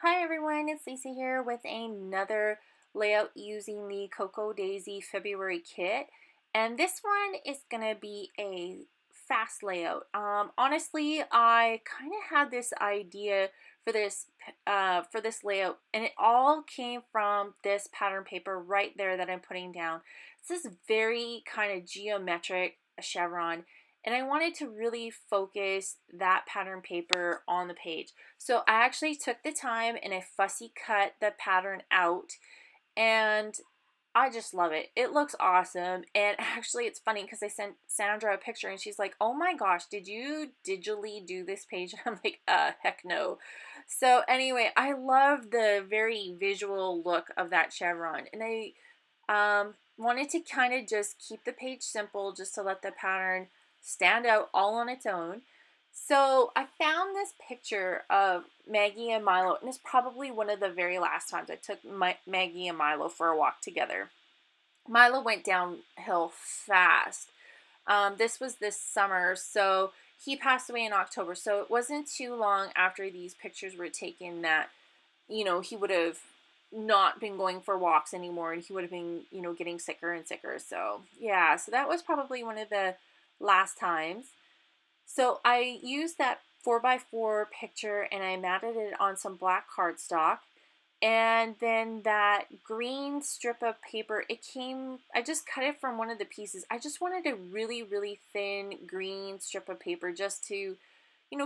Hi everyone, it's Lisa here with another layout using the Cocoa Daisy February kit. And this one is going to be a fast layout. Honestly, I kind of had this idea for this layout, and it all came from this pattern paper right there that I'm putting down. This is very kind of geometric chevron, and I wanted to really focus that pattern paper on the page. So I actually took the time and I fussy cut the pattern out, and I just love it. It looks awesome. And actually it's funny because I sent Sandra a picture and she's like, oh my gosh, did you digitally do this page? And I'm like, heck no. So anyway, I love the very visual look of that chevron, and I wanted to kind of just keep the page simple just to let the pattern stand out all on its own. So I found this picture of Maggie and Milo, and it's probably one of the very last times I took Maggie and Milo for a walk together. Milo went downhill fast. This was this summer, so he passed away in October. So it wasn't too long after these pictures were taken that, he would have not been going for walks anymore, and he would have been, getting sicker and sicker. So yeah, so that was probably one of the last times. So I used that 4x4 picture and I matted it on some black cardstock. And then that green strip of paper, I just cut it from one of the pieces. I just wanted a really, really thin green strip of paper just to,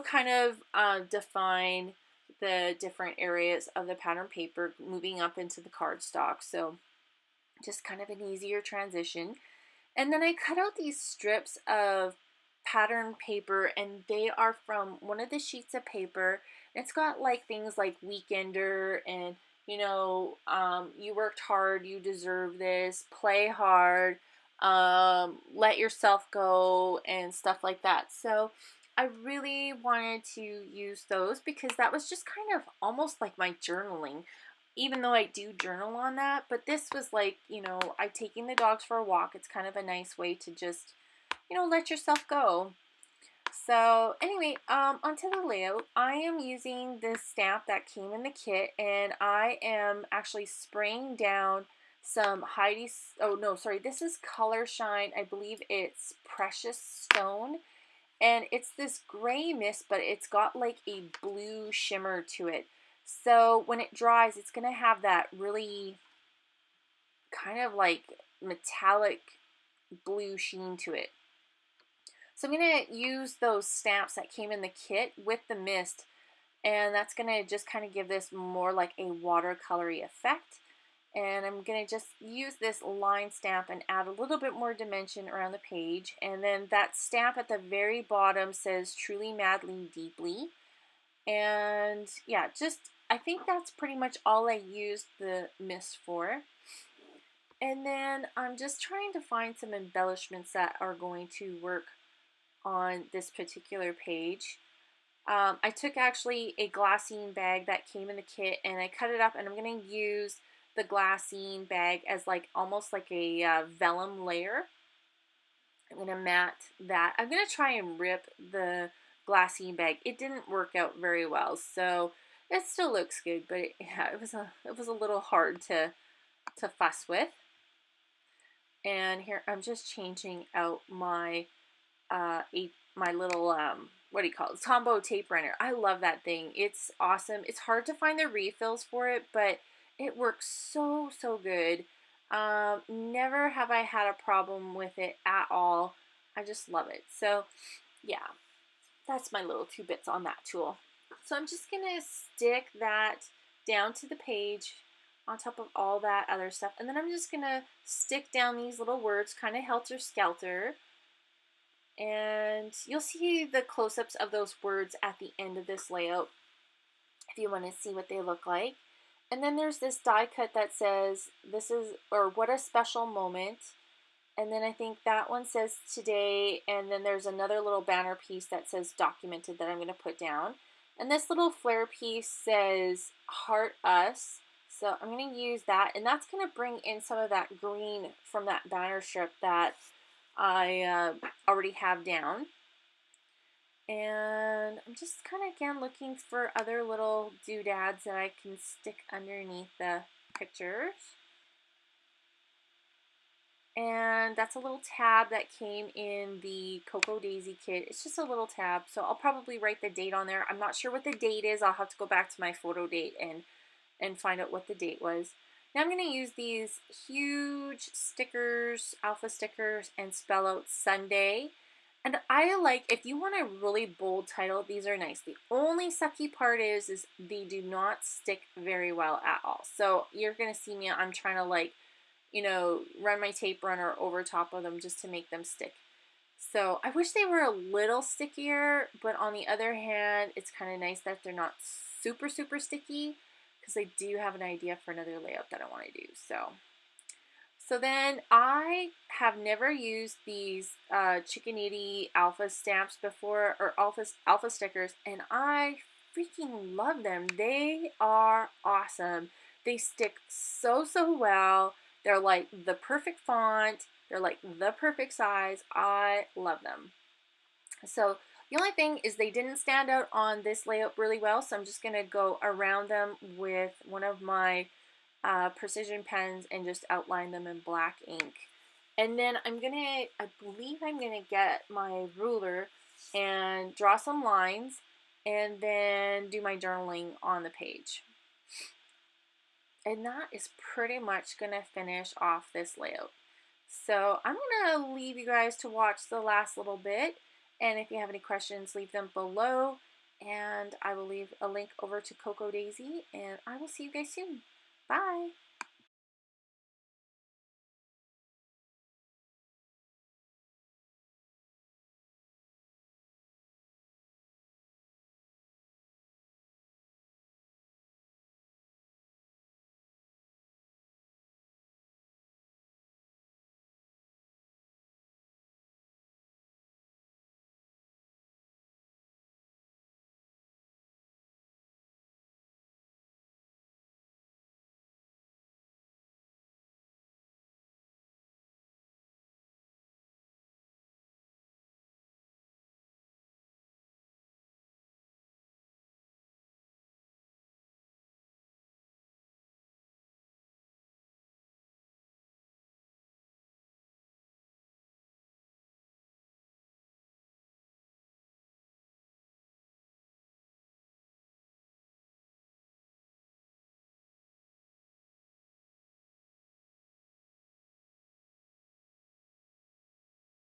kind of define the different areas of the pattern paper moving up into the cardstock. So just kind of an easier transition. And then I cut out these strips of pattern paper, and they are from one of the sheets of paper. It's got like things like Weekender and, you worked hard, you deserve this, play hard, let yourself go, and stuff like that. So I really wanted to use those because that was just kind of almost like my journaling, even though I do journal on that. But this was like, I taking the dogs for a walk. It's kind of a nice way to just, let yourself go. So anyway, onto the layout. I am using this stamp that came in the kit, and I am actually spraying down some this is Color Shine. I believe it's Precious Stone, and it's this gray mist, but it's got like a blue shimmer to it. So when it dries, it's gonna have that really kind of like metallic blue sheen to it. So I'm going to use those stamps that came in the kit with the mist, and that's going to just kind of give this more like a watercolory effect. And I'm going to just use this line stamp and add a little bit more dimension around the page. And then that stamp at the very bottom says Truly, Madly, Deeply. And yeah, I think that's pretty much all I used the mist for. And then I'm just trying to find some embellishments that are going to work on this particular page. I took actually a glassine bag that came in the kit, and I cut it up, and I'm going to use the glassine bag as like almost like a vellum layer. I'm going to mat that. I'm going to try and rip the glassine bag. It didn't work out very well, so it still looks good, but it was a little hard to fuss with. And here I'm just changing out my my little what do you call it, Tombow tape runner. I love that thing. It's awesome. It's hard to find the refills for it, but it works so good. Never have I had a problem with it at all. I just love it. So yeah, that's my little 2 bits on that tool. So I'm just gonna stick that down to the page on top of all that other stuff, and then I'm just gonna stick down these little words kind of helter-skelter. And you'll see the close-ups of those words at the end of this layout if you want to see what they look like. And then there's this die cut that says what a special moment. And then I think that one says today, and then there's another little banner piece that says documented that I'm going to put down. And this little flare piece says heart us. So I'm going to use that, and that's going to bring in some of that green from that banner strip that I already have down. And I'm just kind of again looking for other little doodads that I can stick underneath the pictures. And that's a little tab that came in the Cocoa Daisy kit. It's just a little tab, so I'll probably write the date on there. I'm not sure what the date is. I'll have to go back to my photo date and find out what the date was. Now I'm going to use these huge stickers, alpha stickers, and spell out Sunday. And I like, if you want a really bold title, these are nice. The only sucky part is they do not stick very well at all. So you're going to see me, I'm trying to like, you know, run my tape runner over top of them just to make them stick. So I wish they were a little stickier, but on the other hand, it's kind of nice that they're not super, super sticky because I do have an idea for another layout that I want to do. So then I have never used these Chickanity alpha stamps before, or alpha stickers, and I freaking love them. They are awesome. They stick so, so well. They're like the perfect font. They're like the perfect size. I love them. So the only thing is they didn't stand out on this layout really well, so I'm just going to go around them with one of my precision pens and just outline them in black ink. And then I believe I'm gonna get my ruler and draw some lines and then do my journaling on the page. And that is pretty much gonna finish off this layout. So I'm gonna leave you guys to watch the last little bit, and if you have any questions, leave them below, and I will leave a link over to Cocoa Daisy, and I will see you guys soon. Bye!